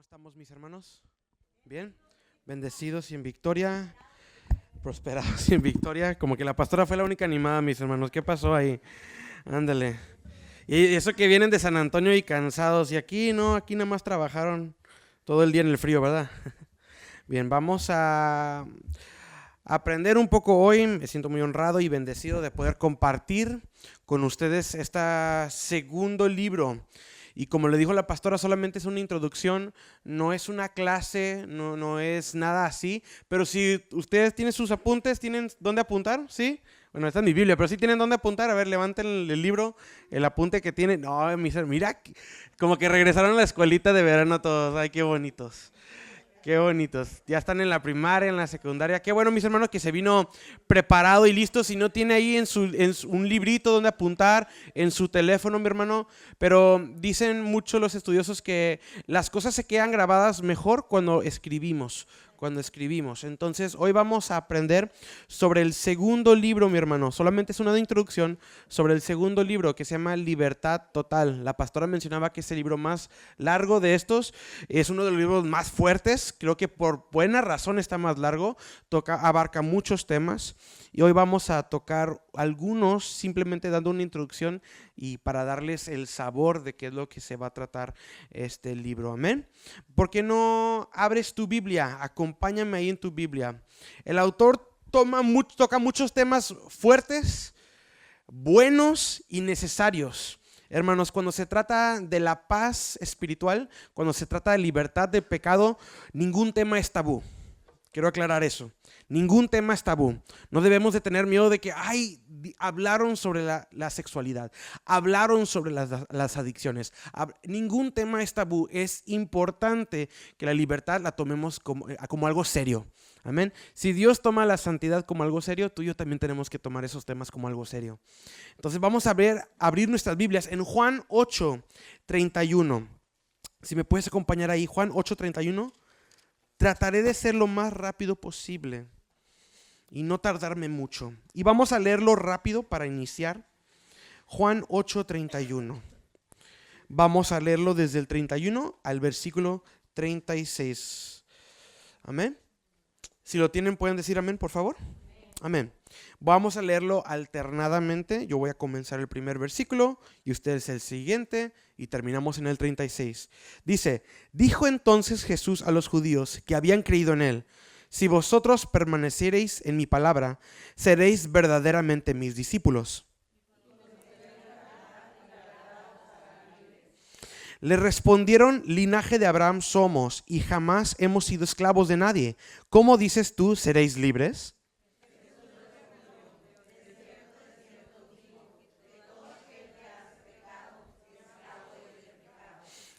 estamos, mis hermanos? ¿Bien? Bendecidos y en victoria, prosperados y en victoria. Como que la pastora fue la única animada, mis hermanos. ¿Qué pasó ahí? Ándale. Y eso que vienen de San Antonio y cansados. Y aquí no, aquí nada más trabajaron todo el día en el frío, ¿verdad? Bien, vamos a aprender un poco hoy. Me siento muy honrado y bendecido de poder compartir con ustedes este segundo libro. Y como le dijo la pastora, solamente es una introducción, no es una clase, no es nada así. Pero si ustedes tienen sus apuntes, ¿tienen dónde apuntar? ¿Sí? Bueno, esta es mi Biblia, pero sí tienen dónde apuntar. A ver, levanten el libro, el apunte que tienen. No, mira, como que regresaron a la escuelita de verano todos. Ay, qué bonitos. Qué bonitos. Ya están en la primaria, en la secundaria. Qué bueno, mis hermanos, que se vino preparado y listo. Si no tiene ahí un librito donde apuntar, en su teléfono, mi hermano. Pero dicen muchos los estudiosos que las cosas se quedan grabadas mejor cuando escribimos. Entonces, hoy vamos a aprender sobre el segundo libro, mi hermano. Solamente es una introducción sobre el segundo libro que se llama Libertad Total. La pastora mencionaba que es el libro más largo de estos. Es uno de los libros más fuertes. Creo que por buena razón está más largo. Abarca muchos temas. Y hoy vamos a tocar algunos, simplemente dando una introducción y para darles el sabor de qué es lo que se va a tratar este libro. Amén. ¿Por qué no abres tu Biblia? Acompáñame ahí en tu Biblia. El autor toca muchos temas fuertes, buenos y necesarios. Hermanos, cuando se trata de la paz espiritual, cuando se trata de libertad de pecado, ningún tema es tabú. Quiero aclarar eso. Ningún tema es tabú. No debemos de tener miedo de que, hablaron sobre la sexualidad, hablaron sobre las adicciones. Ningún tema es tabú. Es importante que la libertad la tomemos como algo serio. Amén. Si Dios toma la santidad como algo serio, tú y yo también tenemos que tomar esos temas como algo serio. Entonces vamos a abrir nuestras Biblias en Juan 8:31. Si me puedes acompañar ahí, Juan 8:31. Trataré de ser lo más rápido posible y no tardarme mucho. Y vamos a leerlo rápido para iniciar. Juan 8:31. Vamos a leerlo desde el 31 al versículo 36. Amén. Si lo tienen, pueden decir amén, por favor. Amén. Vamos a leerlo alternadamente. Yo voy a comenzar el primer versículo y ustedes el siguiente y terminamos en el 36. Dice: dijo entonces Jesús a los judíos que habían creído en él: si vosotros permaneciereis en mi palabra, seréis verdaderamente mis discípulos. Le respondieron: linaje de Abraham somos y jamás hemos sido esclavos de nadie. ¿Cómo dices tú, seréis libres?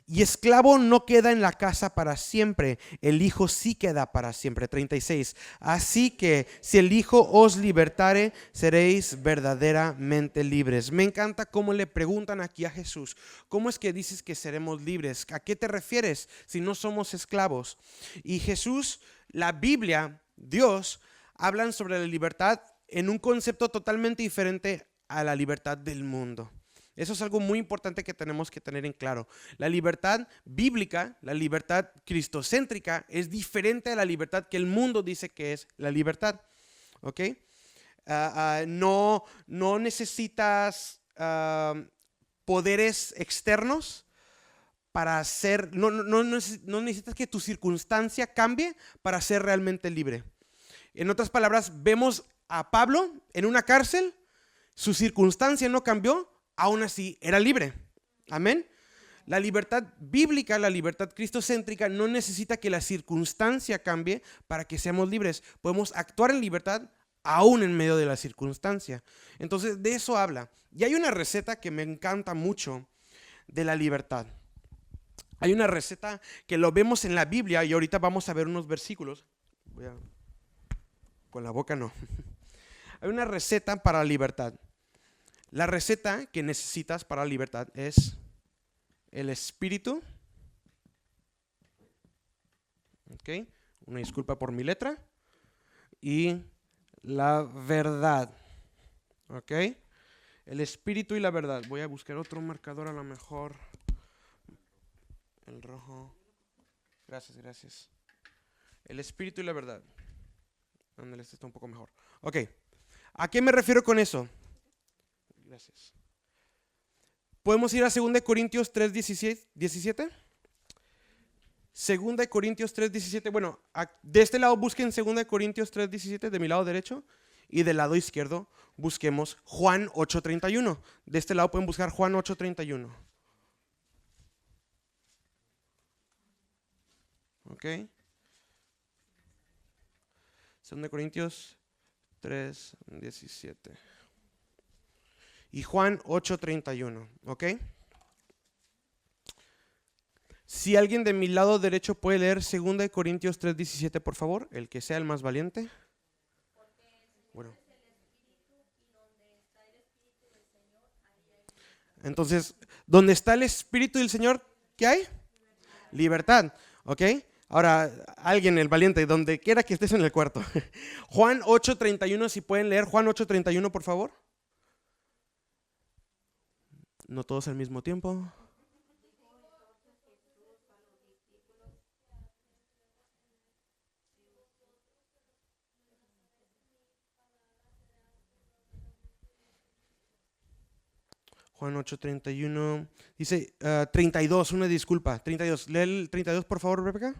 Y esclavo no queda en la casa para siempre, el Hijo sí queda para siempre. 36. Así que si el Hijo os libertare, seréis verdaderamente libres. Me encanta cómo le preguntan aquí a Jesús: ¿cómo es que dices que seremos libres? ¿A qué te refieres si no somos esclavos? Y Jesús, la Biblia, Dios, hablan sobre la libertad en un concepto totalmente diferente a la libertad del mundo. Eso es algo muy importante que tenemos que tener en claro. La libertad bíblica, la libertad cristocéntrica, es diferente a la libertad que el mundo dice que es la libertad. ¿Ok? No necesitas poderes externos para ser, no necesitas que tu circunstancia cambie para ser realmente libre. En otras palabras, vemos a Pablo en una cárcel, su circunstancia no cambió, aún así era libre. Amén. La libertad bíblica, la libertad cristocéntrica no necesita que la circunstancia cambie para que seamos libres. Podemos actuar en libertad aún en medio de la circunstancia. Entonces, de eso habla. Y hay una receta que me encanta mucho de la libertad. Hay una receta que lo vemos en la Biblia y ahorita vamos a ver unos versículos. Con la boca no. Hay una receta para la libertad. La receta que necesitas para la libertad es el Espíritu. ¿Ok? Una disculpa por mi letra. Y la verdad. ¿Ok? El Espíritu y la verdad. Voy a buscar otro marcador a lo mejor. El rojo. Gracias, gracias. El espíritu y la verdad. Ándale, este está un poco mejor. Ok, ¿a qué me refiero con eso? Gracias. ¿Podemos ir a 2 Corintios 3, 17? 2 Corintios 3, 17. Bueno, de este lado busquen 2 Corintios 3, 17, de mi lado derecho. Y del lado izquierdo busquemos Juan 8:31. De este lado pueden buscar Juan 8:31. Ok. 2 Corintios 3, 17. Y Juan 8:31. Ok. Si alguien de mi lado derecho puede leer 2 Corintios 3, 17, por favor, el que sea el más valiente. Bueno. Entonces, ¿dónde está el Espíritu del Señor? ¿Qué hay? Libertad. ¿Ok? Ahora, alguien, el valiente, donde quiera que estés en el cuarto. Juan 8:31, si pueden leer Juan 8:31, por favor. No todos al mismo tiempo. Juan 8:31. Dice 32, una disculpa. 32. Lee el 32, por favor, Rebeca.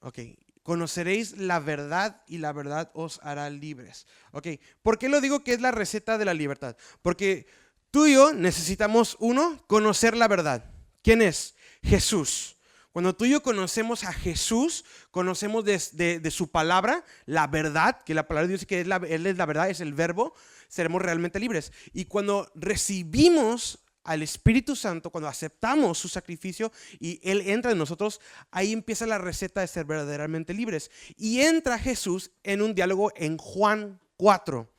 Ok. Conoceréis la verdad y la verdad os hará libres. Ok. ¿Por qué lo digo que es la receta de la libertad? Porque tú y yo necesitamos, uno, conocer la verdad. ¿Quién es? Jesús. Cuando tú y yo conocemos a Jesús, conocemos de su palabra, la verdad, que la palabra de Dios dice que Él es la verdad, es el verbo, seremos realmente libres. Y cuando recibimos al Espíritu Santo, cuando aceptamos su sacrificio y Él entra en nosotros, ahí empieza la receta de ser verdaderamente libres. Y entra Jesús en un diálogo en Juan 4.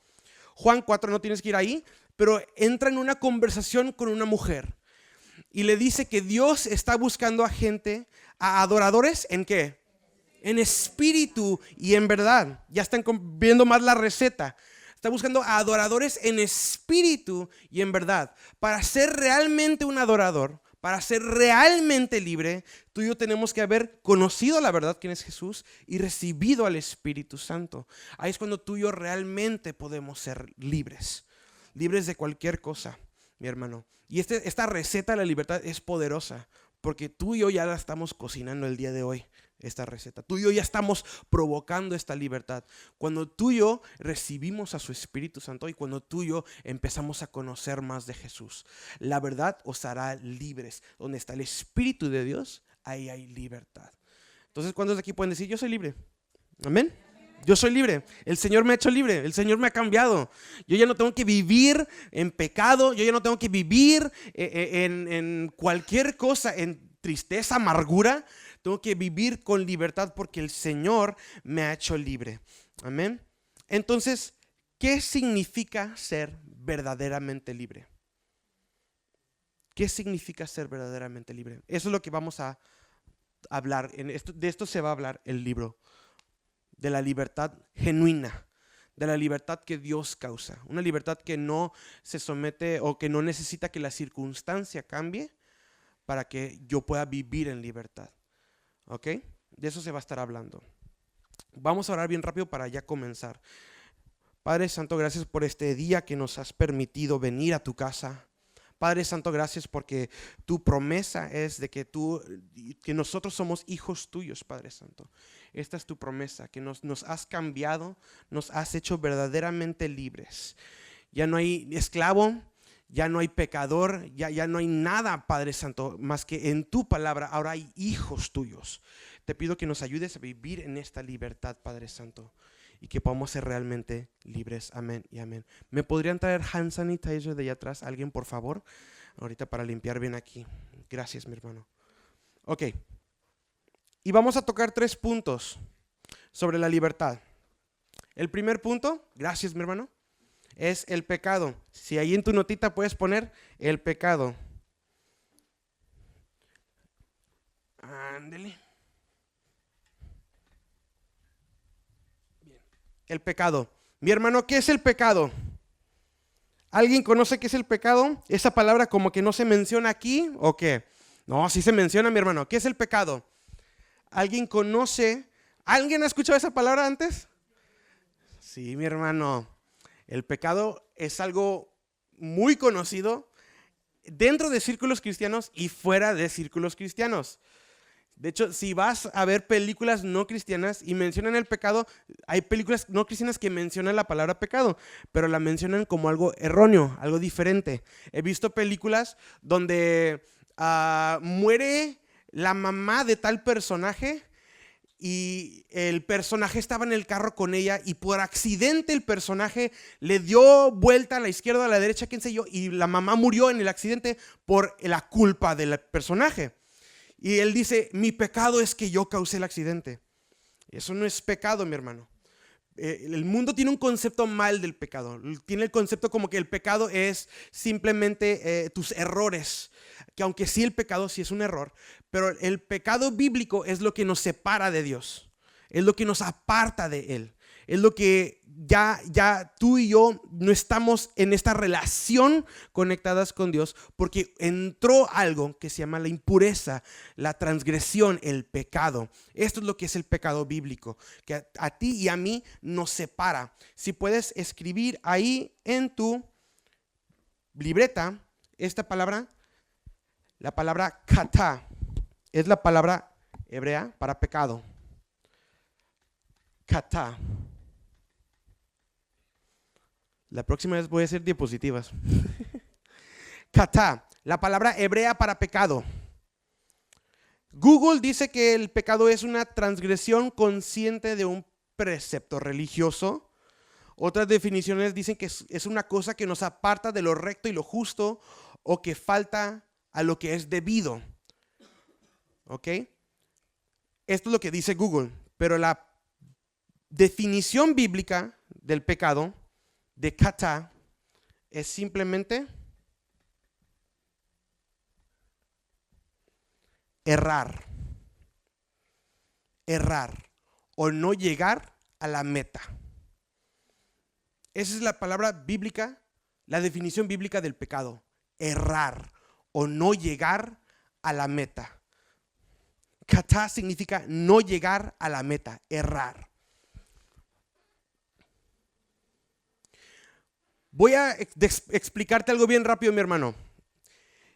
Juan 4, no tienes que ir ahí, pero entra en una conversación con una mujer. Y le dice que Dios está buscando a gente, a adoradores, ¿en qué? En espíritu y en verdad. Ya están viendo más la receta. Está buscando a adoradores en espíritu y en verdad. Para ser realmente un adorador, para ser realmente libre, tú y yo tenemos que haber conocido la verdad, quién es Jesús, y recibido al Espíritu Santo. Ahí es cuando tú y yo realmente podemos ser libres. Libres de cualquier cosa, mi hermano. Y esta receta de la libertad es poderosa, porque tú y yo ya la estamos cocinando el día de hoy, esta receta. Tú y yo ya estamos provocando esta libertad. Cuando tú y yo recibimos a su Espíritu Santo y cuando tú y yo empezamos a conocer más de Jesús, la verdad os hará libres. Donde está el Espíritu de Dios, ahí hay libertad. Entonces, ¿cuántos de aquí pueden decir, yo soy libre? Amén. Yo soy libre, el Señor me ha hecho libre, el Señor me ha cambiado. Yo ya no tengo que vivir en pecado, yo ya no tengo que vivir en cualquier cosa, en tristeza, amargura. Tengo que vivir con libertad porque el Señor me ha hecho libre. Amén. Entonces, ¿qué significa ser verdaderamente libre? ¿Qué significa ser verdaderamente libre? Eso es lo que vamos a hablar. De esto se va a hablar el libro. De la libertad genuina, de la libertad que Dios causa, una libertad que no se somete o que no necesita que la circunstancia cambie para que yo pueda vivir en libertad. ¿Ok? De eso se va a estar hablando. Vamos a orar bien rápido para ya comenzar. Padre Santo, gracias por este día que nos has permitido venir a tu casa. Padre Santo, gracias porque tu promesa es de que nosotros somos hijos tuyos, Padre Santo. Esta es tu promesa, que nos has cambiado, nos has hecho verdaderamente libres. Ya no hay esclavo, ya no hay pecador, ya no hay nada, Padre Santo, más que en tu palabra ahora hay hijos tuyos. Te pido que nos ayudes a vivir en esta libertad, Padre Santo, y que podamos ser realmente libres. Amén y amén. ¿Me podrían traer hand sanitizer de allá atrás? ¿Alguien, por favor? Ahorita para limpiar bien aquí. Gracias, mi hermano. Ok. Y vamos a tocar 3 puntos sobre la libertad. El primer punto, gracias, mi hermano, es el pecado. Si ahí en tu notita puedes poner el pecado. Ándele. El pecado. Mi hermano, ¿qué es el pecado? ¿Alguien conoce qué es el pecado? ¿Esa palabra como que no se menciona aquí o qué? No, sí se menciona, mi hermano. ¿Qué es el pecado? ¿Alguien conoce? ¿Alguien ha escuchado esa palabra antes? Sí, mi hermano. El pecado es algo muy conocido dentro de círculos cristianos y fuera de círculos cristianos. De hecho, si vas a ver películas no cristianas y mencionan el pecado, hay películas no cristianas que mencionan la palabra pecado, pero la mencionan como algo erróneo, algo diferente. He visto películas donde muere la mamá de tal personaje y el personaje estaba en el carro con ella y por accidente el personaje le dio vuelta a la izquierda, a la derecha, quién sé yo, y la mamá murió en el accidente por la culpa del personaje. Y él dice, mi pecado es que yo causé el accidente. Eso no es pecado, mi hermano. El mundo tiene un concepto mal del pecado. Tiene el concepto como que el pecado es simplemente tus errores. Que aunque sí el pecado sí es un error, pero el pecado bíblico es lo que nos separa de Dios. Es lo que nos aparta de Él. Es lo que ya tú y yo no estamos en esta relación conectadas con Dios porque entró algo que se llama la impureza, la transgresión, el pecado. Esto es lo que es el pecado bíblico, que a ti y a mí nos separa. Si puedes escribir ahí en tu libreta esta palabra, la palabra kata, es la palabra hebrea para pecado. Kata. La próxima vez voy a hacer diapositivas. Kata, la palabra hebrea para pecado. Google dice que el pecado es una transgresión consciente de un precepto religioso. Otras definiciones dicen que es una cosa que nos aparta de lo recto y lo justo o que falta a lo que es debido. ¿Ok? Esto es lo que dice Google, pero la definición bíblica del pecado de kata es simplemente errar o no llegar a la meta. Esa es la palabra bíblica, la definición bíblica del pecado, errar o no llegar a la meta. Kata significa no llegar a la meta, errar. Voy a explicarte algo bien rápido, mi hermano.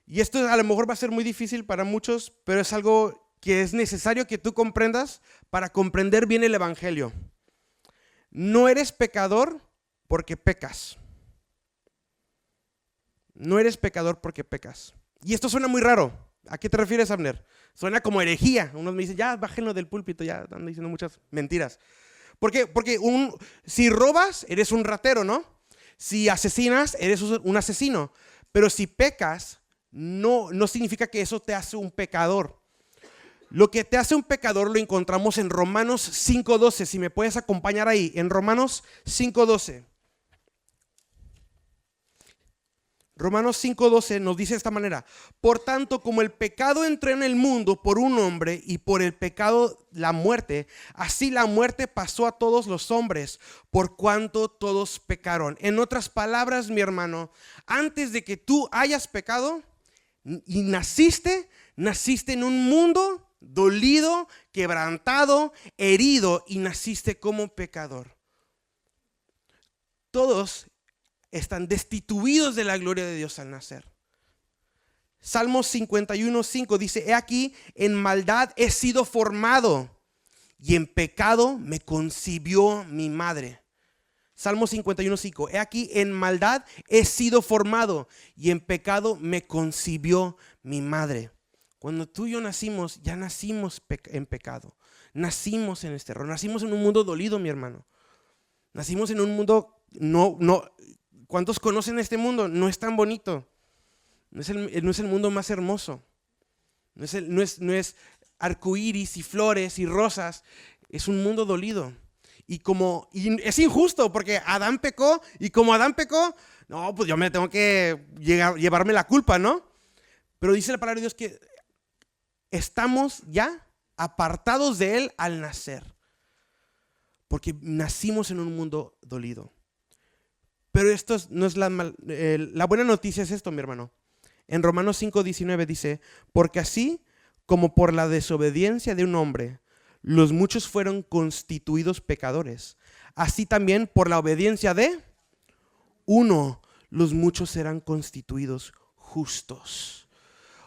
Y esto a lo mejor va a ser muy difícil para muchos, pero es algo que es necesario que tú comprendas para comprender bien el evangelio. No eres pecador porque pecas. No eres pecador porque pecas. Y esto suena muy raro. ¿A qué te refieres, Abner? Suena como herejía. Unos me dicen, ya bájenlo del púlpito, ya están diciendo muchas mentiras. ¿Por qué? Porque si robas, eres un ratero, ¿no? Si asesinas, eres un asesino. Pero si pecas, no significa que eso te hace un pecador. Lo que te hace un pecador lo encontramos en Romanos 5:12. Si me puedes acompañar ahí, en Romanos 5:12. Romanos 5:12 nos dice de esta manera: por tanto, como el pecado entró en el mundo por un hombre y por el pecado la muerte, así la muerte pasó a todos los hombres por cuanto todos pecaron. En otras palabras, mi hermano, antes de que tú hayas pecado y naciste en un mundo dolido, quebrantado, herido, y naciste como pecador. Todos están destituidos de la gloria de Dios al nacer. Salmos 51:5 dice: he aquí, en maldad he sido formado y en pecado me concibió mi madre. Salmos 51:5, he aquí, en maldad he sido formado y en pecado me concibió mi madre. Cuando tú y yo nacimos, ya nacimos en pecado. Nacimos en este error. Nacimos en un mundo dolido, mi hermano. Nacimos en un mundo ¿cuántos conocen este mundo? No es tan bonito. No es el mundo más hermoso. No es arcoíris y flores y rosas. Es un mundo dolido. Y es injusto porque Adán pecó, y como Adán pecó, no, pues yo me tengo que llevarme la culpa, ¿no? Pero dice la palabra de Dios que estamos ya apartados de Él al nacer. Porque nacimos en un mundo dolido. Pero esto no es la buena noticia es esto, mi hermano. En Romanos 5:19 dice, porque así como por la desobediencia de un hombre, los muchos fueron constituidos pecadores, así también por la obediencia de uno, los muchos serán constituidos justos.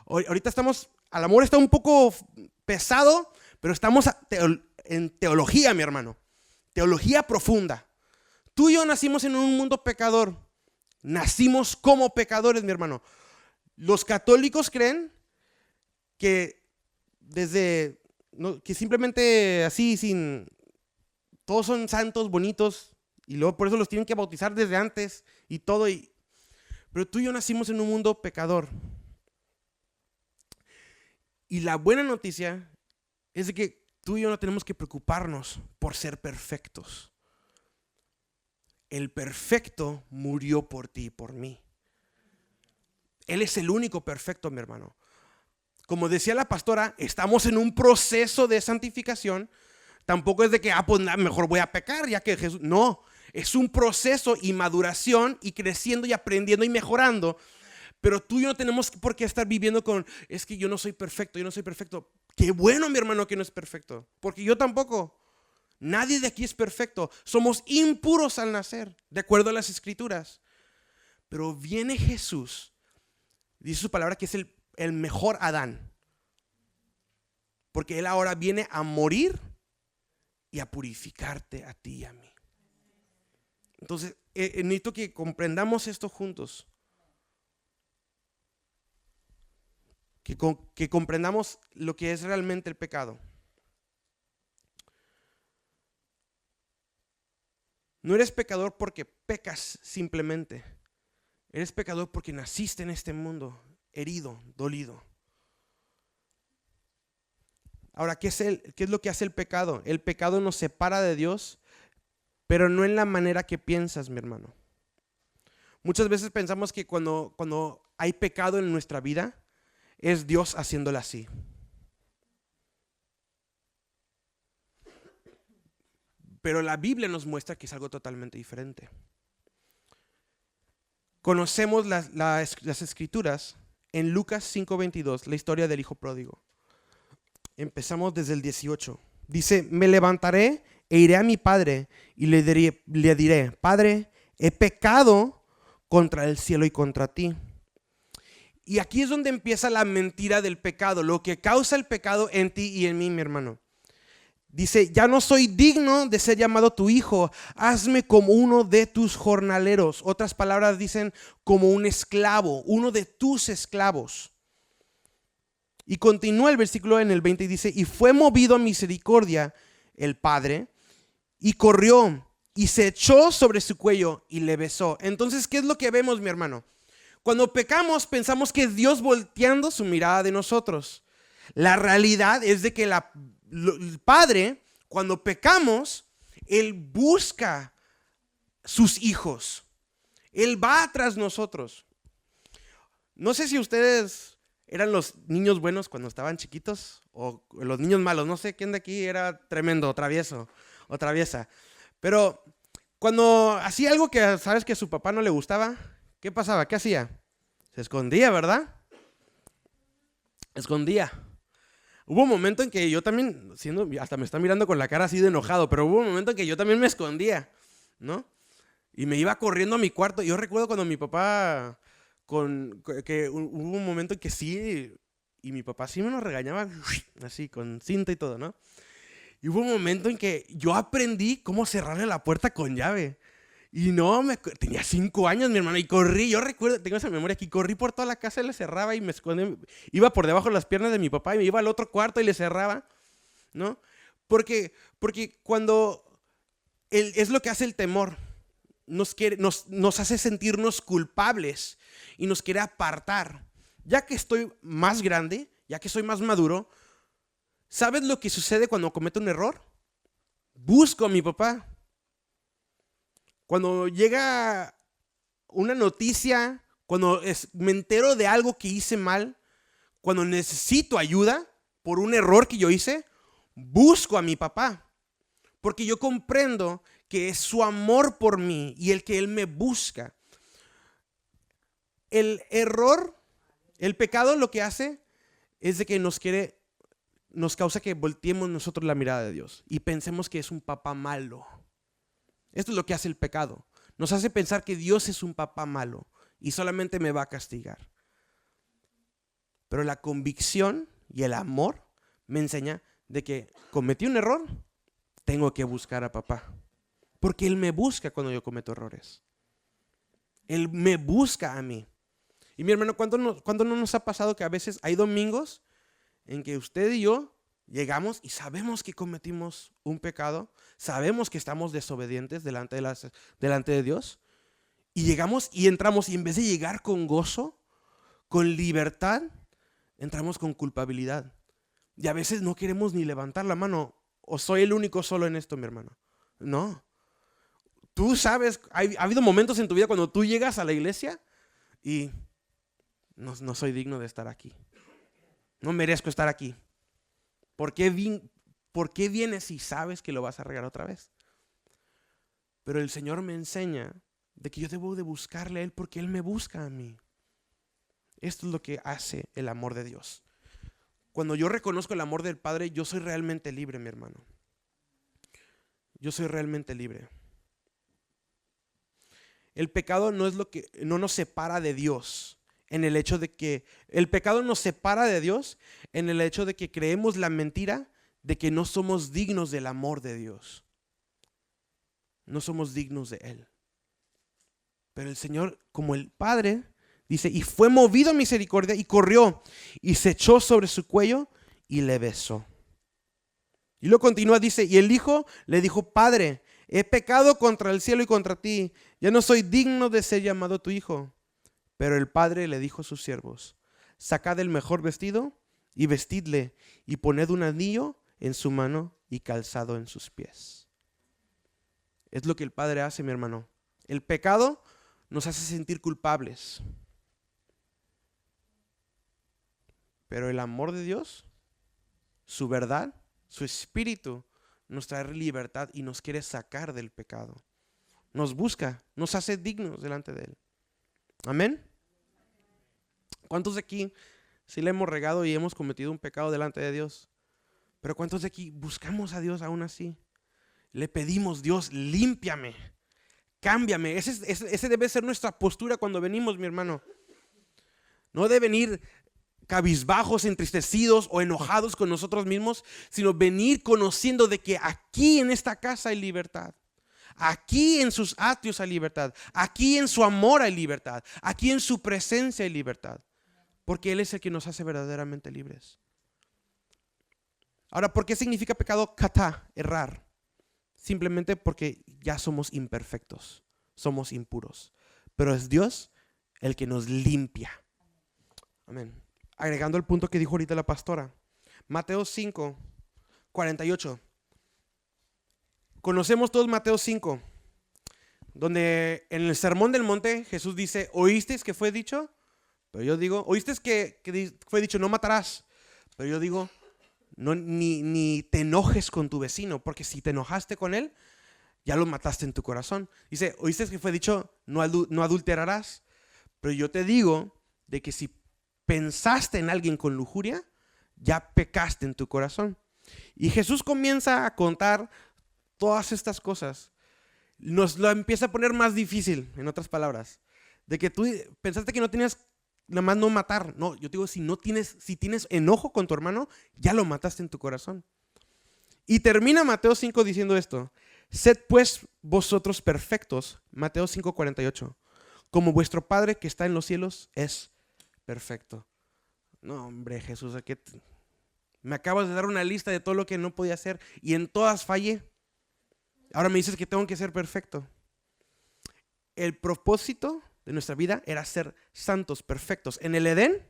Ahorita estamos, al amor está un poco pesado, pero estamos en teología, mi hermano. Teología profunda. Tú y yo nacimos en un mundo pecador. Nacimos como pecadores, mi hermano. Los católicos creen que desde, no, que simplemente así, todos son santos, bonitos, y luego por eso los tienen que bautizar desde antes y todo. Pero tú y yo nacimos en un mundo pecador. Y la buena noticia es de que tú y yo no tenemos que preocuparnos por ser perfectos. El perfecto murió por ti y por mí. Él es el único perfecto, mi hermano. Como decía la pastora, estamos en un proceso de santificación. Tampoco es de que, pues mejor voy a pecar ya que Jesús. No, es un proceso y maduración y creciendo y aprendiendo y mejorando. Pero tú y yo no tenemos por qué estar viviendo con, es que yo no soy perfecto, yo no soy perfecto. Qué bueno, mi hermano, que no es perfecto, porque yo tampoco. Nadie de aquí es perfecto. Somos impuros al nacer, de acuerdo a las Escrituras. Pero viene Jesús, dice su palabra que es el mejor Adán, porque Él ahora viene a morir y a purificarte a ti y a mí. Entonces, necesito que comprendamos esto juntos. Que comprendamos lo que es realmente el pecado. No eres pecador porque pecas simplemente. Eres pecador porque naciste en este mundo herido, dolido. Ahora, ¿qué es lo que hace el pecado? El pecado nos separa de Dios, pero no en la manera que piensas, mi hermano. Muchas veces pensamos que cuando hay pecado en nuestra vida, es Dios haciéndolo así. Pero la Biblia nos muestra que es algo totalmente diferente. Conocemos las Escrituras en Lucas 5:22, la historia del hijo pródigo. Empezamos desde el 18. Dice, me levantaré e iré a mi padre y le diré, Padre, he pecado contra el cielo y contra ti. Y aquí es donde empieza la mentira del pecado, lo que causa el pecado en ti y en mí, mi hermano. Dice, ya no soy digno de ser llamado tu hijo, hazme como uno de tus jornaleros. Otras palabras dicen como un esclavo, uno de tus esclavos. Y continúa el versículo en el 20 y dice, y fue movido a misericordia el padre y corrió y se echó sobre su cuello y le besó. Entonces, ¿qué es lo que vemos, mi hermano? Cuando pecamos pensamos que es Dios volteando su mirada de nosotros. La realidad es de que el Padre, cuando pecamos, Él busca sus hijos. Él va tras nosotros. No sé si ustedes eran los niños buenos cuando estaban chiquitos o los niños malos. No sé quién de aquí era tremendo, travieso o traviesa. Pero cuando hacía algo que sabes que a su papá no le gustaba, ¿qué pasaba? ¿Qué hacía? Se escondía, ¿verdad? Escondía. Hubo un momento en que yo también, hasta me está mirando con la cara así de enojado, pero hubo un momento en que yo también me escondía, ¿no? Y me iba corriendo a mi cuarto. Yo recuerdo cuando mi papá, que hubo un momento en que sí, y mi papá sí me nos regañaba así, con cinta y todo, ¿no? Y hubo un momento en que yo aprendí cómo cerrarle la puerta con llave. Y no, tenía 5 años, mi hermano, y corrí. Yo recuerdo, tengo esa memoria aquí, corrí por toda la casa y le cerraba y me escondí. Iba por debajo de las piernas de mi papá y me iba al otro cuarto y le cerraba, ¿no? Porque cuando es lo que hace el temor, nos hace sentirnos culpables y nos quiere apartar. Ya que estoy más grande, ya que soy más maduro, ¿sabes lo que sucede cuando cometo un error? Busco a mi papá. Cuando llega una noticia, cuando me entero de algo que hice mal, cuando necesito ayuda por un error que yo hice, busco a mi papá. Porque yo comprendo que es su amor por mí y el que Él me busca. El error El pecado lo que hace es de que nos causa que volteemos nosotros la mirada de Dios y pensemos que es un papá malo. Esto es lo que hace el pecado. Nos hace pensar que Dios es un papá malo y solamente me va a castigar. Pero la convicción y el amor me enseña de que cometí un error, tengo que buscar a papá. Porque Él me busca cuando yo cometo errores. Él me busca a mí. Y mi hermano, ¿cuándo no nos ha pasado que a veces hay domingos en que usted y yo llegamos y sabemos que cometimos un pecado, sabemos que estamos desobedientes delante de Dios, y llegamos y entramos, y en vez de llegar con gozo, con libertad, entramos con culpabilidad? Y a veces no queremos ni levantar la mano. ¿O soy el único solo en esto, mi hermano? No. Tú sabes, ha habido momentos en tu vida cuando tú llegas a la iglesia y no soy digno de estar aquí. No merezco estar aquí. ¿Por qué vienes si sabes que lo vas a regar otra vez? Pero el Señor me enseña de que yo debo de buscarle a Él porque Él me busca a mí. Esto es lo que hace el amor de Dios. Cuando yo reconozco el amor del Padre, yo soy realmente libre, mi hermano. Yo soy realmente libre. El pecado no nos separa de Dios. En el hecho de que el pecado nos separa de Dios, en el hecho de que creemos la mentira de que no somos dignos del amor de Dios. No somos dignos de Él. Pero el Señor, como el Padre, dice, y fue movido a misericordia y corrió y se echó sobre su cuello y le besó. Y luego continúa, dice, y el hijo le dijo, Padre, he pecado contra el cielo y contra ti, ya no soy digno de ser llamado tu hijo. Pero el padre le dijo a sus siervos, sacad el mejor vestido y vestidle y poned un anillo en su mano y calzado en sus pies. Es lo que el Padre hace, mi hermano. El pecado nos hace sentir culpables. Pero el amor de Dios, su verdad, su espíritu, nos trae libertad y nos quiere sacar del pecado. Nos busca, nos hace dignos delante de Él. Amén. ¿Cuántos de aquí sí le hemos regado y hemos cometido un pecado delante de Dios? Pero ¿cuántos de aquí buscamos a Dios aún así? Le pedimos, Dios, límpiame, cámbiame. Ese debe ser nuestra postura cuando venimos, mi hermano. No de venir cabizbajos, entristecidos o enojados con nosotros mismos, sino venir conociendo de que aquí en esta casa hay libertad. Aquí en sus atrios hay libertad. Aquí en su amor hay libertad. Aquí en su presencia hay libertad. Porque Él es el que nos hace verdaderamente libres. Ahora, ¿por qué significa pecado kata, errar? Simplemente porque ya somos imperfectos, somos impuros. Pero es Dios el que nos limpia. Amén. Agregando el punto que dijo ahorita la pastora. Mateo 5, 48. Conocemos todos Mateo 5, donde en el Sermón del Monte Jesús dice, ¿oísteis que fue dicho? Pero yo digo, ¿oísteis que fue dicho no matarás? Pero yo digo, no, ni te enojes con tu vecino, porque si te enojaste con él, ya lo mataste en tu corazón. Dice, ¿oíste que fue dicho no adulterarás? Pero yo te digo de que si pensaste en alguien con lujuria, ya pecaste en tu corazón. Y Jesús comienza a contar todas estas cosas. Nos lo empieza a poner más difícil, en otras palabras. De que tú pensaste que no tenías nada más no matar. No, yo te digo, si tienes enojo con tu hermano, ya lo mataste en tu corazón. Y termina Mateo 5 diciendo esto. Sed pues vosotros perfectos, Mateo 5:48, como vuestro Padre que está en los cielos es perfecto. No, hombre, Jesús, me acabas de dar una lista de todo lo que no podía hacer y en todas fallé. Ahora me dices que tengo que ser perfecto. El propósito de nuestra vida era ser santos, perfectos. En el Edén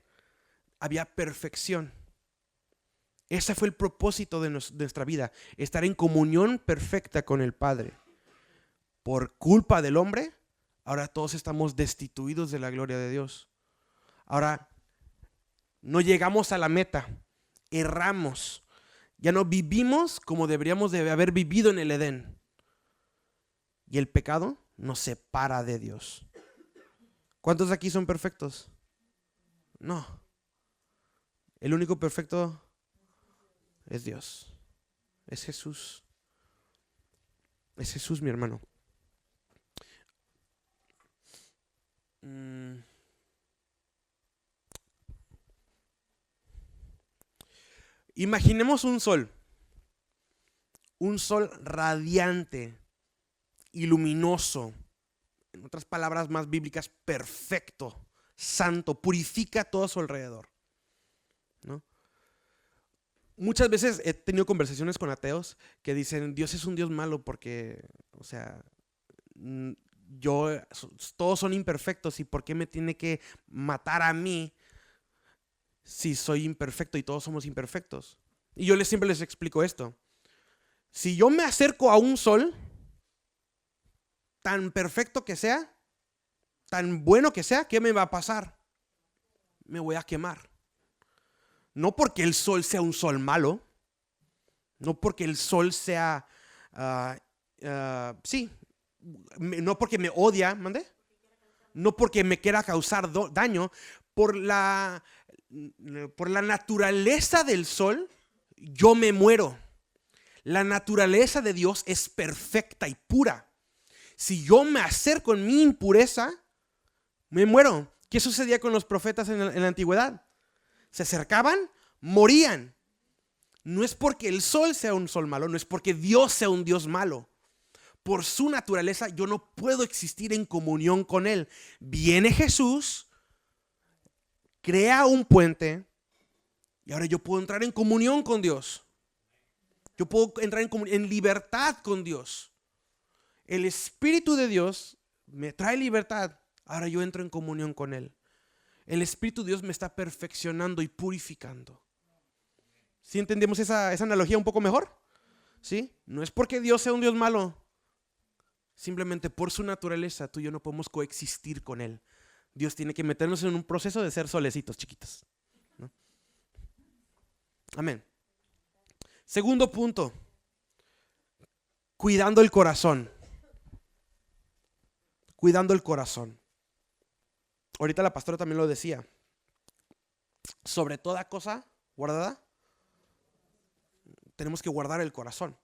había perfección. Ese fue el propósito de nuestra vida, estar en comunión perfecta con el Padre. Por culpa del hombre, ahora todos estamos destituidos de la gloria de Dios. Ahora no llegamos a la meta, erramos. Ya no vivimos como deberíamos de haber vivido en el Edén. Y el pecado nos separa de Dios. ¿Cuántos de aquí son perfectos? No. El único perfecto es Dios. Es Jesús. Es Jesús, mi hermano. Imaginemos un sol radiante y luminoso, en otras palabras más bíblicas, perfecto, santo, purifica todo a su alrededor, ¿no? Muchas veces he tenido conversaciones con ateos que dicen, Dios es un Dios malo porque, o sea, todos son imperfectos y ¿por qué me tiene que matar a mí si soy imperfecto y todos somos imperfectos? Y yo siempre les explico esto. Si yo me acerco a un sol, tan perfecto que sea, tan bueno que sea, ¿qué me va a pasar? Me voy a quemar. No porque el sol sea un sol malo, no porque el sol sea, no porque me odia, ¿mande? No porque me quiera causar daño, por la naturaleza del sol, yo me muero. La naturaleza de Dios es perfecta y pura. Si yo me acerco en mi impureza, me muero. ¿Qué sucedía con los profetas en la antigüedad? Se acercaban, morían. No es porque el sol sea un sol malo, no es porque Dios sea un Dios malo. Por su naturaleza yo no puedo existir en comunión con Él. Viene Jesús, crea un puente y ahora yo puedo entrar en comunión con Dios. Yo puedo entrar en libertad con Dios. El Espíritu de Dios me trae libertad. Ahora yo entro en comunión con Él. El Espíritu de Dios me está perfeccionando y purificando. ¿Sí entendemos esa analogía un poco mejor? ¿Sí? No es porque Dios sea un Dios malo. Simplemente por su naturaleza tú y yo no podemos coexistir con Él. Dios tiene que meternos en un proceso de ser solecitos chiquitos, ¿no? Amén. Segundo punto. Cuidando el corazón. Cuidando el corazón. Ahorita la pastora también lo decía. Sobre toda cosa guardada, tenemos que guardar el corazón.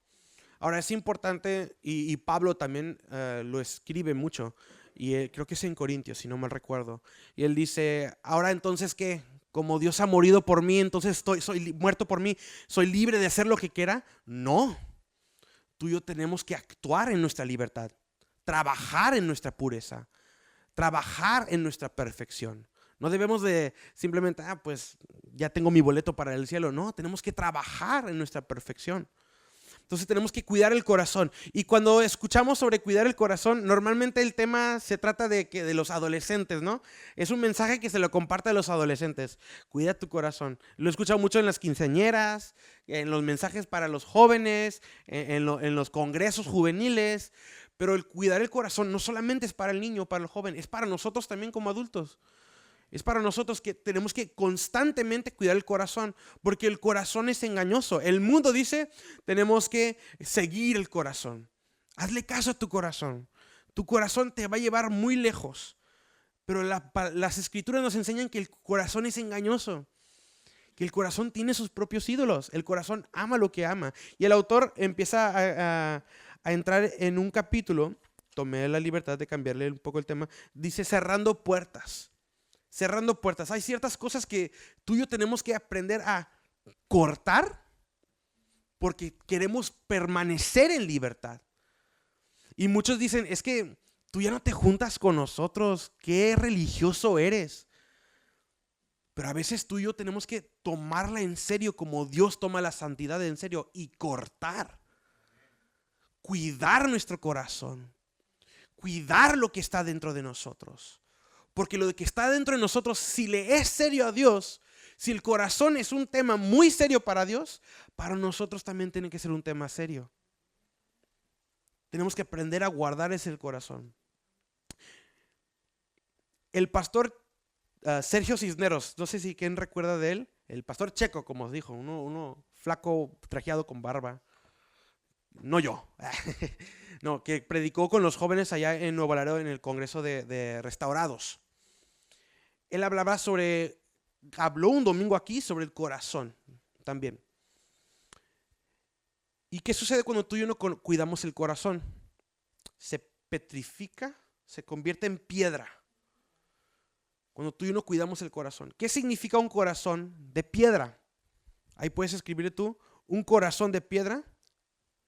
Ahora es importante, y Pablo también lo escribe mucho, y creo que es en Corintios, si no mal recuerdo. Y él dice, ahora entonces ¿qué? Como Dios ha morido por mí, entonces soy muerto por mí, ¿soy libre de hacer lo que quiera? No. Tú y yo tenemos que actuar en nuestra libertad, trabajar en nuestra pureza, trabajar en nuestra perfección. No debemos de simplemente, pues ya tengo mi boleto para el cielo. No, tenemos que trabajar en nuestra perfección. Entonces tenemos que cuidar el corazón. Y cuando escuchamos sobre cuidar el corazón, normalmente el tema se trata de los adolescentes, ¿no? Es un mensaje que se lo comparte a los adolescentes. Cuida tu corazón. Lo he escuchado mucho en las quinceañeras, en los mensajes para los jóvenes, en los congresos juveniles. Pero el cuidar el corazón no solamente es para el niño, para el joven, es para nosotros también como adultos. Es para nosotros que tenemos que constantemente cuidar el corazón, porque el corazón es engañoso. El mundo dice, tenemos que seguir el corazón. Hazle caso a tu corazón. Tu corazón te va a llevar muy lejos. Pero las escrituras nos enseñan que el corazón es engañoso, que el corazón tiene sus propios ídolos. El corazón ama lo que ama. Y el autor empieza a entrar en un capítulo, tomé la libertad de cambiarle un poco el tema, dice cerrando puertas. Cerrando puertas. Hay ciertas cosas que tú y yo tenemos que aprender a cortar porque queremos permanecer en libertad. Y muchos dicen, es que tú ya no te juntas con nosotros, qué religioso eres. Pero a veces tú y yo tenemos que tomarla en serio como Dios toma la santidad en serio y cortar. Cuidar nuestro corazón. Cuidar lo que está dentro de nosotros. Porque lo que está dentro de nosotros, si le es serio a Dios, si el corazón es un tema muy serio para Dios, para nosotros también tiene que ser un tema serio. Tenemos que aprender a guardar ese corazón. El pastor Sergio Cisneros, no sé si quién recuerda de él, el pastor checo, como os dijo, uno flaco, trajeado con barba. No yo. No, que predicó con los jóvenes allá en Nuevo Laredo en el Congreso de Restaurados. Él hablaba sobre habló un domingo aquí sobre el corazón también. ¿Y qué sucede cuando tú y yo no cuidamos el corazón? Se petrifica, se convierte en piedra. Cuando tú y yo no cuidamos el corazón. ¿Qué significa un corazón de piedra? Ahí puedes escribirle tú. Un corazón de piedra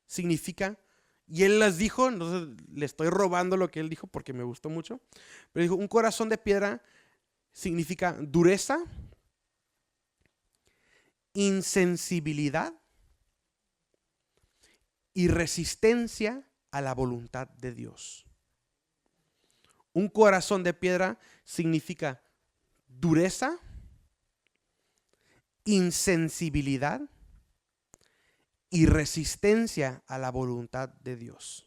significa, y él las dijo, entonces le estoy robando lo que él dijo porque me gustó mucho, pero dijo, un corazón de piedra significa dureza, insensibilidad y resistencia a la voluntad de Dios. Un corazón de piedra significa dureza, insensibilidad y resistencia a la voluntad de Dios.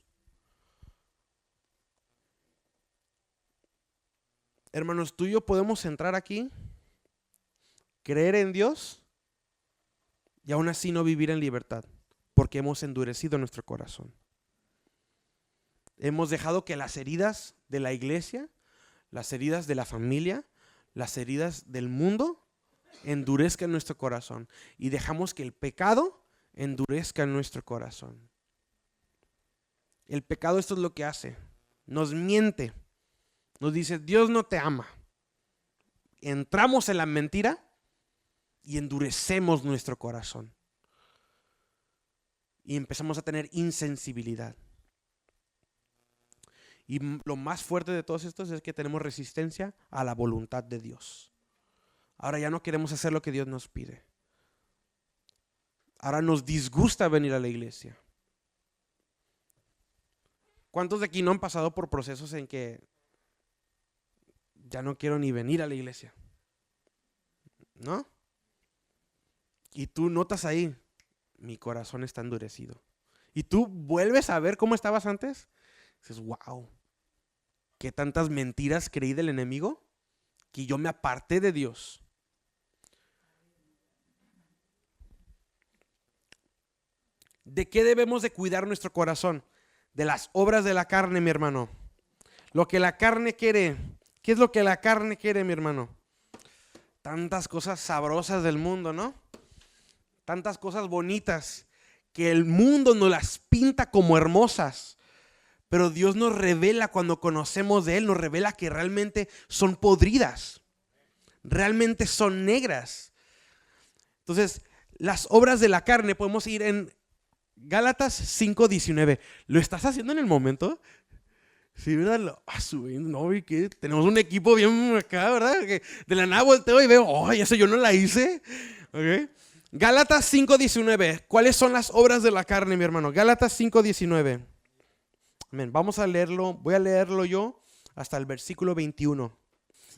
Hermanos, tú y yo podemos entrar aquí, creer en Dios y aún así no vivir en libertad, porque hemos endurecido nuestro corazón. Hemos dejado que las heridas de la iglesia, las heridas de la familia, las heridas del mundo endurezcan nuestro corazón y dejamos que el pecado endurezca nuestro corazón. El pecado, esto es lo que hace, nos miente, nos dice Dios no te ama. Entramos en la mentira y endurecemos nuestro corazón y empezamos a tener insensibilidad. Y lo más fuerte de todos estos es que tenemos resistencia a la voluntad de Dios. Ahora ya no queremos hacer lo que Dios nos pide. Ahora nos disgusta venir a la iglesia. ¿Cuántos de aquí no han pasado por procesos en que ya no quiero ni venir a la iglesia? ¿No? Y tú notas ahí, mi corazón está endurecido. Y tú vuelves a ver cómo estabas antes. Dices, wow, qué tantas mentiras creí del enemigo que yo me aparté de Dios. ¿De qué debemos de cuidar nuestro corazón? De las obras de la carne, mi hermano. Lo que la carne quiere. ¿Qué es lo que la carne quiere, mi hermano? Tantas cosas sabrosas del mundo, ¿no? Tantas cosas bonitas que el mundo nos las pinta como hermosas. Pero Dios nos revela cuando conocemos de Él, nos revela que realmente son podridas. Realmente son negras. Entonces, las obras de la carne podemos ir en Gálatas 5:19. ¿Lo estás haciendo en el momento? Sí, ¿verdad? No, ¿y qué? Tenemos un equipo bien acá, ¿verdad? Que de la nada volteo y veo, ¡ay, eso yo no la hice! ¿Okay? Gálatas 5:19. ¿Cuáles son las obras de la carne, mi hermano? Gálatas 5:19. Amén. Vamos a leerlo, voy a leerlo yo hasta el versículo 21.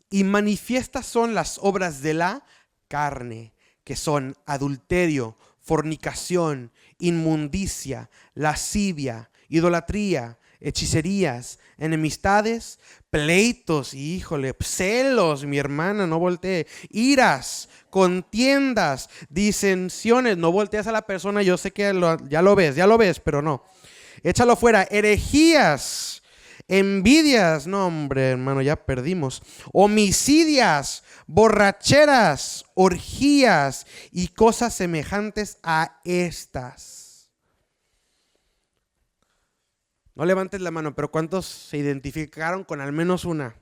Y manifiestas son las obras de la carne, que son adulterio, fornicación, inmundicia, lascivia, idolatría, hechicerías, enemistades, pleitos, híjole, celos, mi hermana, no voltee, iras, contiendas, disensiones, no volteas a la persona, yo sé que ya lo ves, pero no. Échalo fuera, herejías, envidias, no hombre hermano, ya perdimos, homicidias, borracheras, orgías y cosas semejantes a estas. No levantes la mano, pero ¿cuántos se identificaron con al menos una?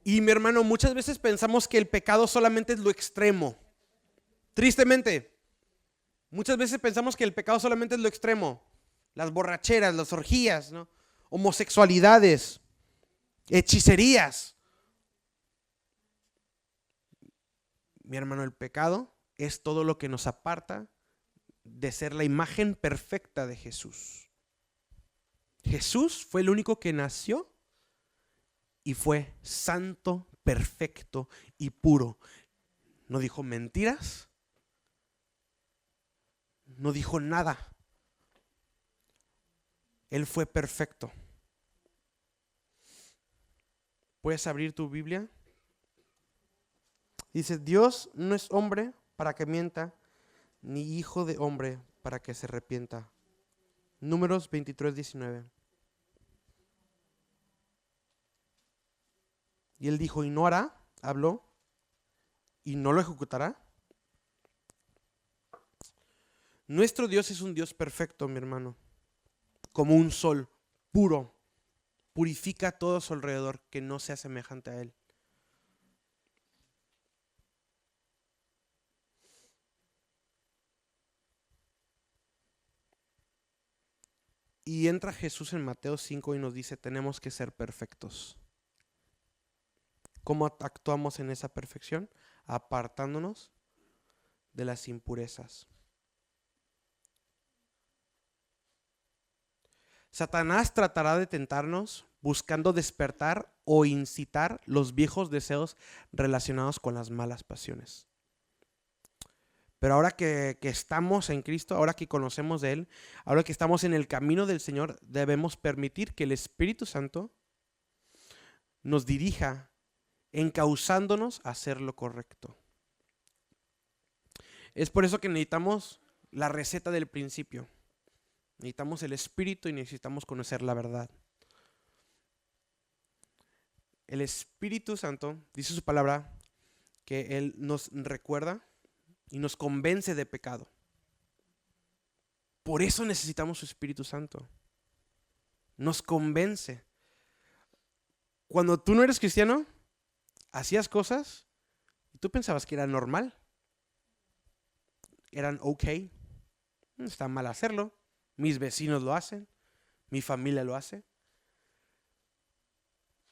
Y mi hermano, muchas veces pensamos que el pecado solamente es lo extremo. Tristemente, muchas veces pensamos que el pecado solamente es lo extremo. Las borracheras, las orgías, ¿no? Homosexualidades, hechicerías. Mi hermano, el pecado es todo lo que nos aparta de ser la imagen perfecta de Jesús. Jesús fue el único que nació y fue santo, perfecto y puro. No dijo mentiras, no dijo nada. Él fue perfecto. ¿Puedes abrir tu Biblia? Dice, Dios no es hombre para que mienta, ni hijo de hombre para que se arrepienta. Números 23:19. Y él dijo, y no hará, habló, y no lo ejecutará. Nuestro Dios es un Dios perfecto, mi hermano, como un sol puro, purifica todo a su alrededor, que no sea semejante a él. Y entra Jesús en Mateo 5 y nos dice, tenemos que ser perfectos. ¿Cómo actuamos en esa perfección? Apartándonos de las impurezas. Satanás tratará de tentarnos buscando despertar o incitar los viejos deseos relacionados con las malas pasiones. Pero ahora que estamos en Cristo, ahora que conocemos de Él, ahora que estamos en el camino del Señor, debemos permitir que el Espíritu Santo nos dirija, encauzándonos a hacer lo correcto. Es por eso que necesitamos la receta del principio. Necesitamos el Espíritu y necesitamos conocer la verdad. El Espíritu Santo, dice su palabra, que Él nos recuerda y nos convence de pecado. Por eso necesitamos su Espíritu Santo. Nos convence. Cuando tú no eres cristiano, hacías cosas y tú pensabas que era normal. Eran ok. No está mal hacerlo. Mis vecinos lo hacen. Mi familia lo hace.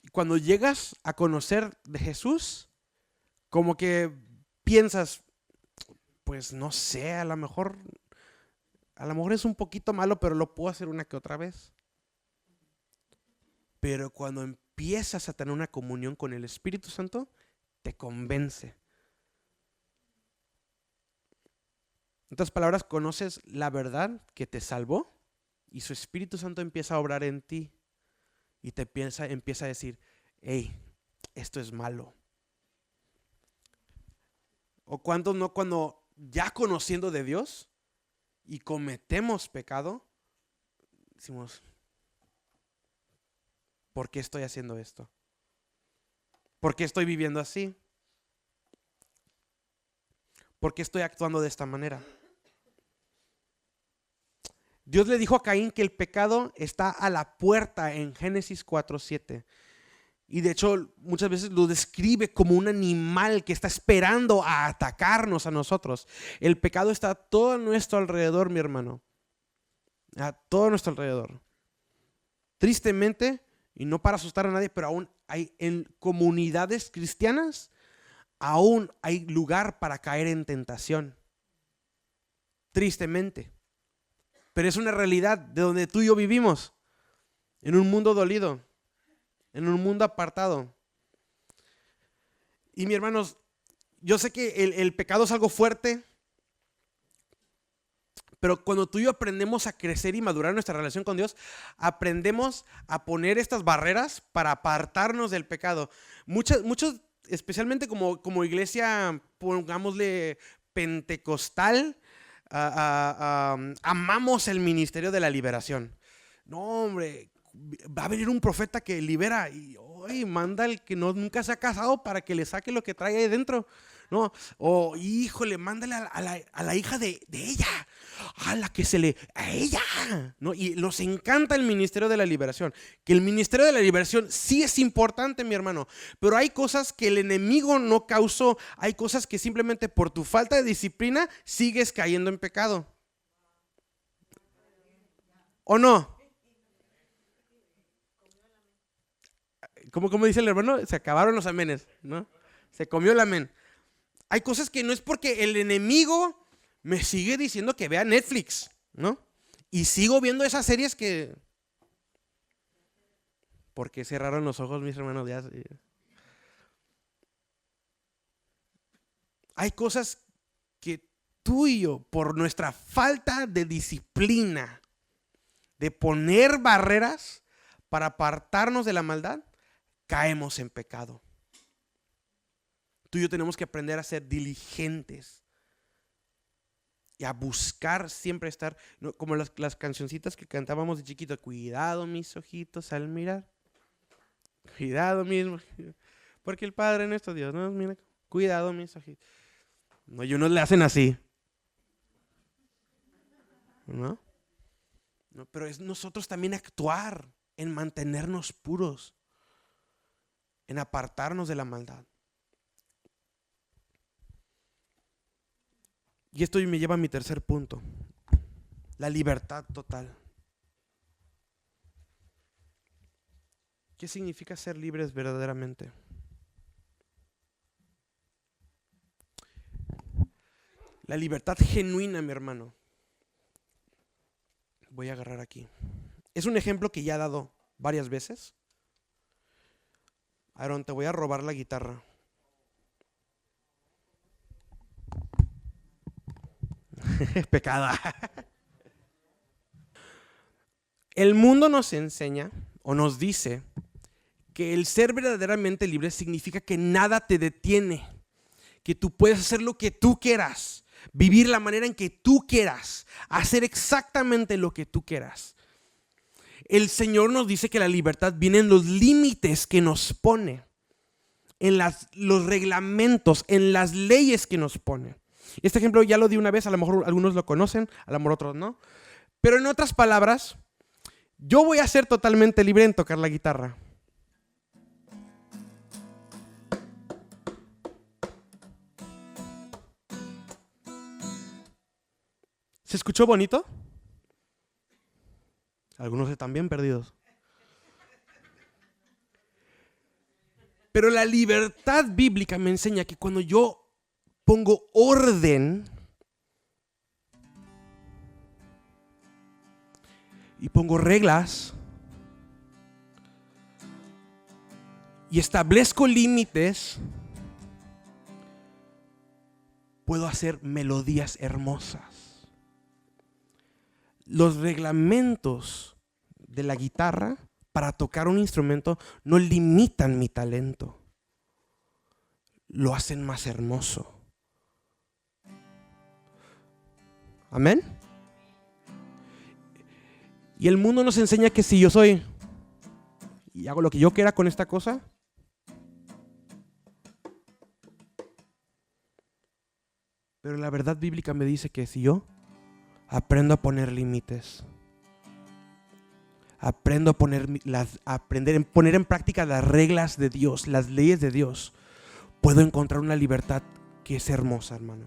Y cuando llegas a conocer de Jesús, como que piensas, pues no sé, a lo mejor es un poquito malo, pero lo puedo hacer una que otra vez. Pero cuando empiezas a tener una comunión con el Espíritu Santo, te convence. En otras palabras, conoces la verdad que te salvó y su Espíritu Santo empieza a obrar en ti y te empieza a decir, hey, esto es malo. O cuando ya conociendo de Dios y cometemos pecado, decimos, ¿por qué estoy haciendo esto? ¿Por qué estoy viviendo así? ¿Por qué estoy actuando de esta manera? Dios le dijo a Caín que el pecado está a la puerta en Génesis 4:7. Y de hecho muchas veces lo describe como un animal que está esperando a atacarnos a nosotros. El pecado está a todo nuestro alrededor, mi hermano. A todo nuestro alrededor. Tristemente, y no para asustar a nadie, pero aún hay en comunidades cristianas, aún hay lugar para caer en tentación. Tristemente. Pero es una realidad de donde tú y yo vivimos. En un mundo dolido. En un mundo apartado. Y mis hermanos, yo sé que el pecado es algo fuerte, pero cuando tú y yo aprendemos a crecer y madurar nuestra relación con Dios, aprendemos a poner estas barreras para apartarnos del pecado. Muchos, especialmente como iglesia, pongámosle pentecostal, amamos el ministerio de la liberación. No, hombre, va a venir un profeta que libera y manda al que nunca se ha casado para que le saque lo que trae ahí dentro. No, o híjole, mándale a la hija de ella, a ella, ¿no? Y nos encanta el ministerio de la liberación. Que el ministerio de la liberación sí es importante, mi hermano, pero hay cosas que el enemigo no causó, hay cosas que simplemente por tu falta de disciplina sigues cayendo en pecado. ¿O no? ¿Cómo dice el hermano? Se acabaron los amenes, ¿no? Se comió el amén. Hay cosas que no es porque el enemigo me sigue diciendo que vea Netflix, ¿no? Y sigo viendo esas series que... ¿Por qué cerraron los ojos, mis hermanos? Hay cosas que tú y yo, por nuestra falta de disciplina, de poner barreras para apartarnos de la maldad, caemos en pecado. Tú y yo tenemos que aprender a ser diligentes y a buscar siempre estar, ¿no? Como las cancioncitas que cantábamos de chiquito. Cuidado mis ojitos al mirar. Cuidado mismo. porque el Padre nuestro Dios, no, mira, cuidado, mis ojitos. No, y unos le hacen así. ¿No? No, pero es nosotros también actuar en mantenernos puros, en apartarnos de la maldad. Y esto me lleva a mi tercer punto, la libertad total. ¿Qué significa ser libres verdaderamente? La libertad genuina, mi hermano. Voy a agarrar aquí. Es un ejemplo que ya he dado varias veces. Aaron, te voy a robar la guitarra. Pecada. El mundo nos enseña o nos dice que el ser verdaderamente libre significa que nada te detiene, que tú puedes hacer lo que tú quieras, vivir la manera en que tú quieras, hacer exactamente lo que tú quieras. El Señor nos dice que la libertad viene en los límites que nos pone, en los reglamentos, en las leyes que nos pone. Este ejemplo ya lo di una vez, a lo mejor algunos lo conocen, a lo mejor otros no. Pero en otras palabras, yo voy a ser totalmente libre en tocar la guitarra. ¿Se escuchó bonito? Algunos están bien perdidos. Pero la libertad bíblica me enseña que cuando yo pongo orden y pongo reglas y establezco límites, puedo hacer melodías hermosas. Los reglamentos de la guitarra para tocar un instrumento no limitan mi talento, lo hacen más hermoso. Amén. Y el mundo nos enseña que si yo soy y hago lo que yo quiera con esta cosa, pero la verdad bíblica me dice que si yo aprendo a poner límites, aprendo a poner poner en práctica las reglas de Dios, las leyes de Dios, puedo encontrar una libertad que es hermosa, hermano.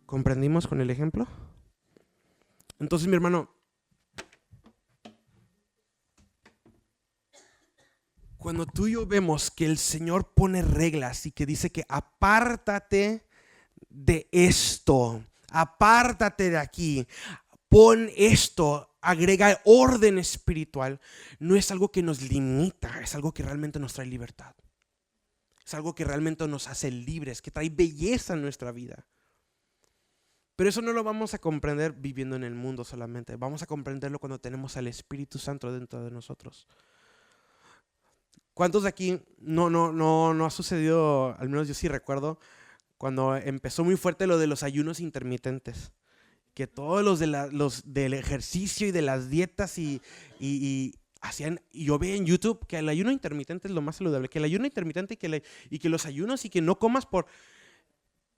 ¿Comprendimos con el ejemplo? Entonces, mi hermano, cuando tú y yo vemos que el Señor pone reglas y que dice que apártate de esto, apártate de aquí, pon esto, agrega orden espiritual, no es algo que nos limita, es algo que realmente nos trae libertad. Es algo que realmente nos hace libres, que trae belleza en nuestra vida. Pero eso no lo vamos a comprender viviendo en el mundo solamente. Vamos a comprenderlo cuando tenemos al Espíritu Santo dentro de nosotros. ¿Cuántos de aquí no ha sucedido? Al menos yo sí recuerdo cuando empezó muy fuerte lo de los ayunos intermitentes, que todos los del ejercicio y de las dietas y hacían, y yo veía en YouTube que el ayuno intermitente es lo más saludable, que el ayuno intermitente y que los ayunos y que no comas por...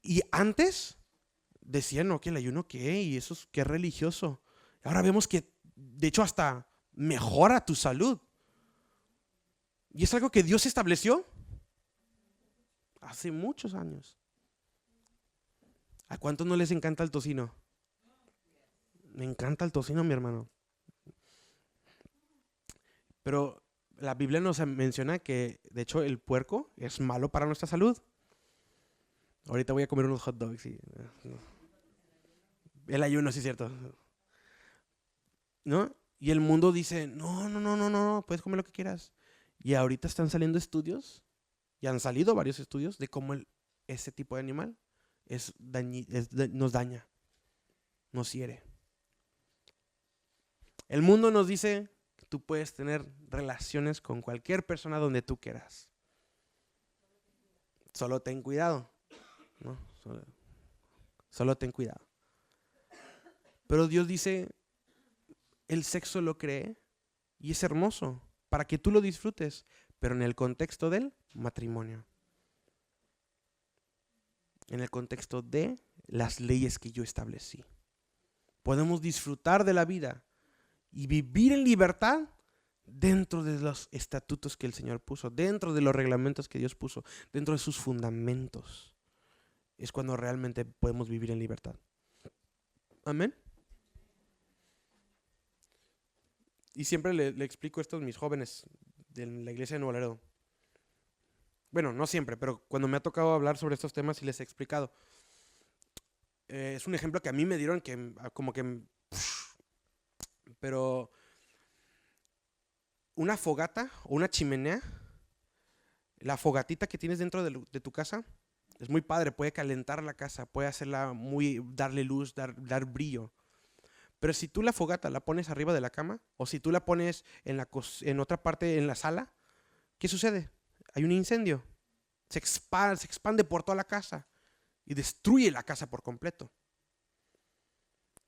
Y antes decían, no, que el ayuno qué, y eso es qué religioso. Ahora vemos que de hecho hasta mejora tu salud. Y es algo que Dios estableció hace muchos años. ¿A cuántos no les encanta el tocino? Me encanta el tocino, mi hermano. Pero la Biblia nos menciona que, de hecho, el puerco es malo para nuestra salud. Ahorita voy a comer unos hot dogs. El ayuno, sí es cierto. ¿No? Y el mundo dice, no, puedes comer lo que quieras. Y ahorita están saliendo estudios, y han salido varios estudios de cómo ese tipo de animal nos daña, nos hiere. El mundo nos dice que tú puedes tener relaciones con cualquier persona donde tú quieras. Solo ten cuidado, ¿no? Solo ten cuidado. Pero Dios dice, el sexo lo creé y es hermoso. para que tú lo disfrutes, pero en el contexto del matrimonio. En el contexto de las leyes que yo establecí. Podemos disfrutar de la vida y vivir en libertad dentro de los estatutos que el Señor puso, dentro de los reglamentos que Dios puso, dentro de sus fundamentos. Es cuando realmente podemos vivir en libertad. Amén. Y siempre le explico esto a mis jóvenes de la iglesia de Nuevo Laredo. Bueno, no siempre, pero cuando me ha tocado hablar sobre estos temas y les he explicado. Es un ejemplo que a mí me dieron que como que... Pero una fogata o una chimenea, la fogatita que tienes dentro de tu casa, es muy padre, puede calentar la casa, puede hacerla darle luz, dar brillo. Pero si tú la fogata la pones arriba de la cama, o si tú la pones en otra parte en la sala, ¿qué sucede? Hay un incendio. Se expande por toda la casa y destruye la casa por completo.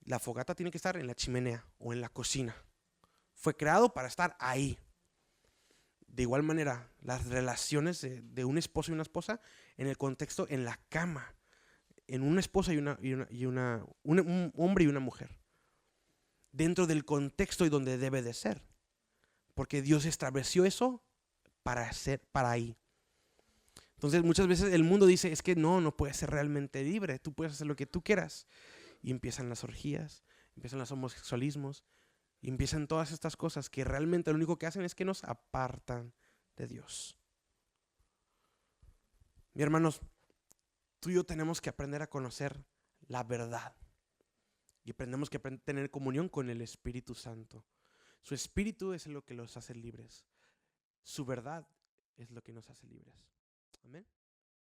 La fogata tiene que estar en la chimenea o en la cocina. Fue creado para estar ahí. De igual manera, las relaciones de un esposo y una esposa en el contexto, en la cama, en una esposa un hombre y una mujer. Dentro del contexto y donde debe de ser. Porque Dios estableció eso para ahí. Entonces muchas veces el mundo dice, es que no puedes ser realmente libre, tú puedes hacer lo que tú quieras. Y empiezan las orgías, empiezan los homosexualismos, y empiezan todas estas cosas que realmente lo único que hacen es que nos apartan de Dios. Mis hermanos, tú y yo tenemos que aprender a conocer la verdad. Y tenemos que tener comunión con el Espíritu Santo. Su Espíritu es lo que los hace libres. Su verdad es lo que nos hace libres.